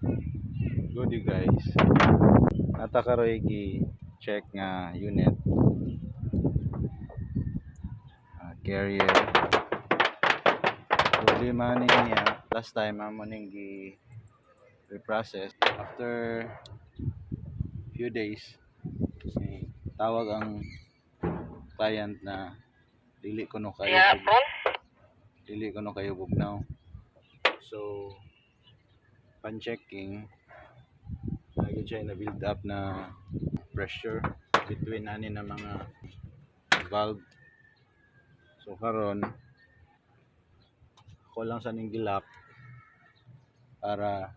Good guys. Ata karoy gi check nga unit carrier. Problema ni niya last time amo ning gi reprocess after few days tawag ang client na dili ko no kayo bugnaw. So pan checking lagi siya na build up na pressure between ani na mga valve. So karon ako lang sa ning gilak para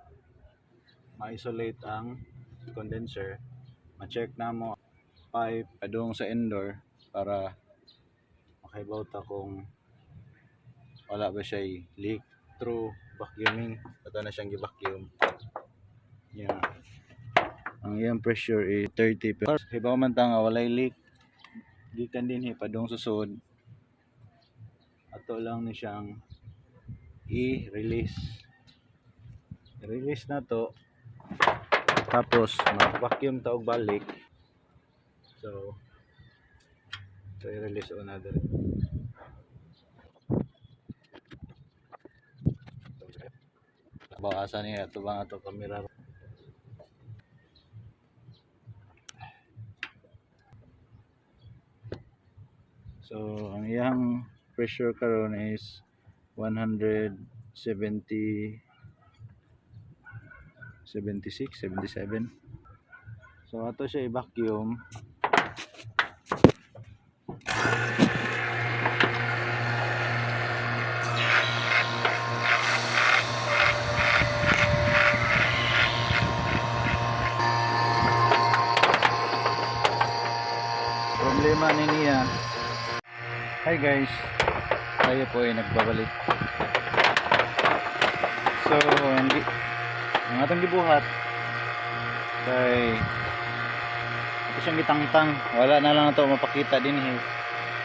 ma-isolate ang condenser, ma-check na mo pipe padung sa indoor para makaibaw ta kung wala ba siya leak through vacuuming. Ito na siyang gi-vacuum. Yeah. Ang iyang pressure is 30. Pero hibaw man ta nga walay leak. Gikan din padung susod. Ato lang ni siyang i-release. I-release na to. Tapos mag-vacuum ta og balik. So i-release o na diri. Bawasan niya ito bang ato camera. So ang iyang pressure karon is 170 76 77. So ato siya i-vacuum. Problema ni niya. Hi guys, tayo po ay nagbabalik. So ang atong gibuhat kay ito siyang gitangtang, wala na lang ito mapakita din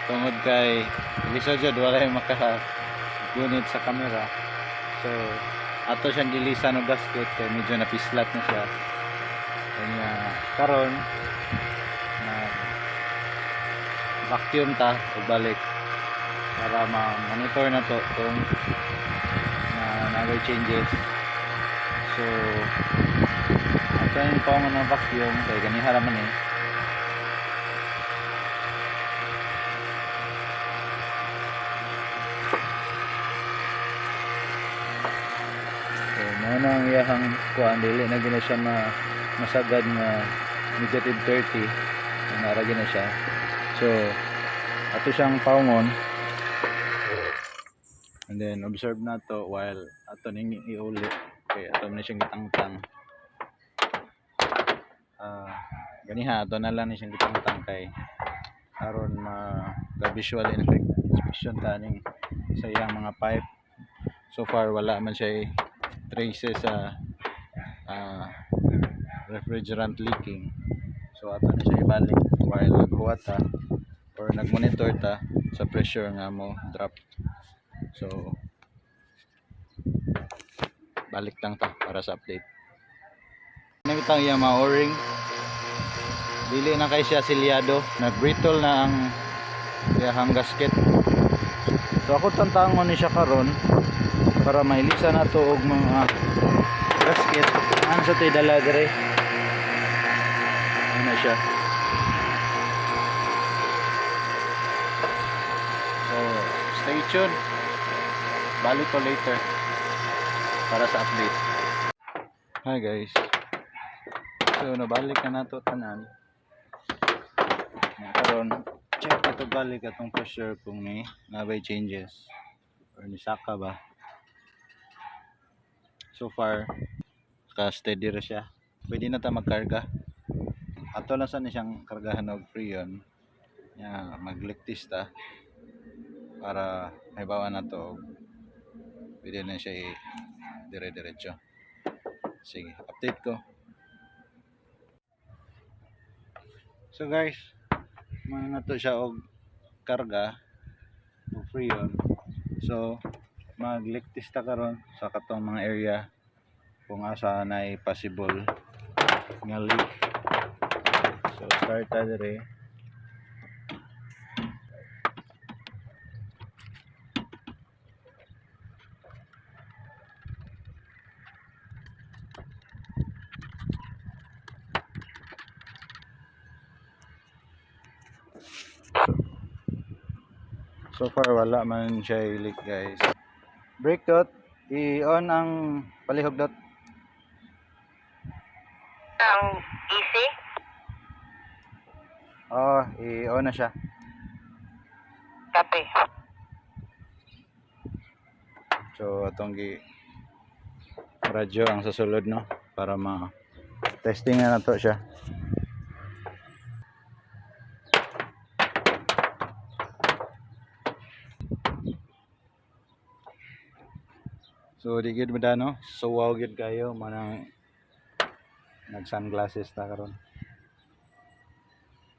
tungod kay lisod jud wala yung maka unit sa camera. So ato siyang gilisan og gasket kay medyo napislat na siya. Kanya karon na vacuum ta ug balik para ma-monitor na to kung na changes. So ato yung paungan ng vacuum kay ganiha raman so muna ang iyahang kuan dili na gina siya masagad nga negative 30 nara gina siya. So ato siyang paungon and then observe na to while ato ning iuli kay ato na siyang gitangtang. Ganiha ato na lang ni siyang gitangtang kay aron visual inspection ta ning sa iyang mga pipe. So far wala man siya traces sa refrigerant leaking. So ato na siya ibalik while nagkuha ta or nagmonitor ta sa pressure nga mo drop. So balik lang ta para sa update. Nakita iya mga o-ring dili na kay siya silyado, nag-brittle na ang iyang gasket. So ako tantangon ni siya karon para mailisa na to og mga gasket ano sa tay dala dire. Ano siya. So stay tuned, balik ko later para sa update. Hi guys, so nabalik na nato tanan karon check ito balik atong pressure kung may nabay changes or ni saka ba. So far ka steady ra siya, pwede na ta magkarga. Ato lang sa siyang kargahan og freon nya mag-leak ta para may bawa na to pwede na siya dire-diretso. Sige, update ko. So guys, mga to siya og karga og freon. So mag-leak test ta karon sa katong mga area kung asa na possible nga leak. So start ta dire. So far wala man siya leak guys. Brake dot, i-on ang palihog dot. Ang easy? Oh, i-on na siya. Copy. So atong radyo ang susulod no para testing na nato siya. So di gid bada no. So wow gid kayo manang nag sunglasses ta karon.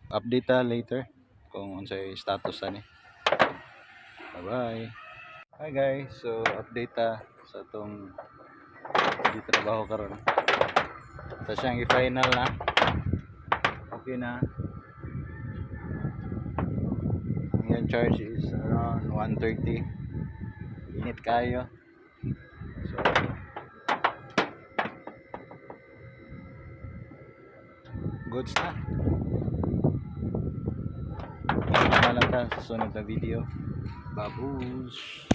Update ta later kung unsay status ani. Bye bye. Hi guys, so update ta sa tong di trabaho karon. Ito siyang i-final na. Okay na. Yung charge is around 130. Init kayo. So goods na. Tingnan na lang ta sa sunod na video. Babush!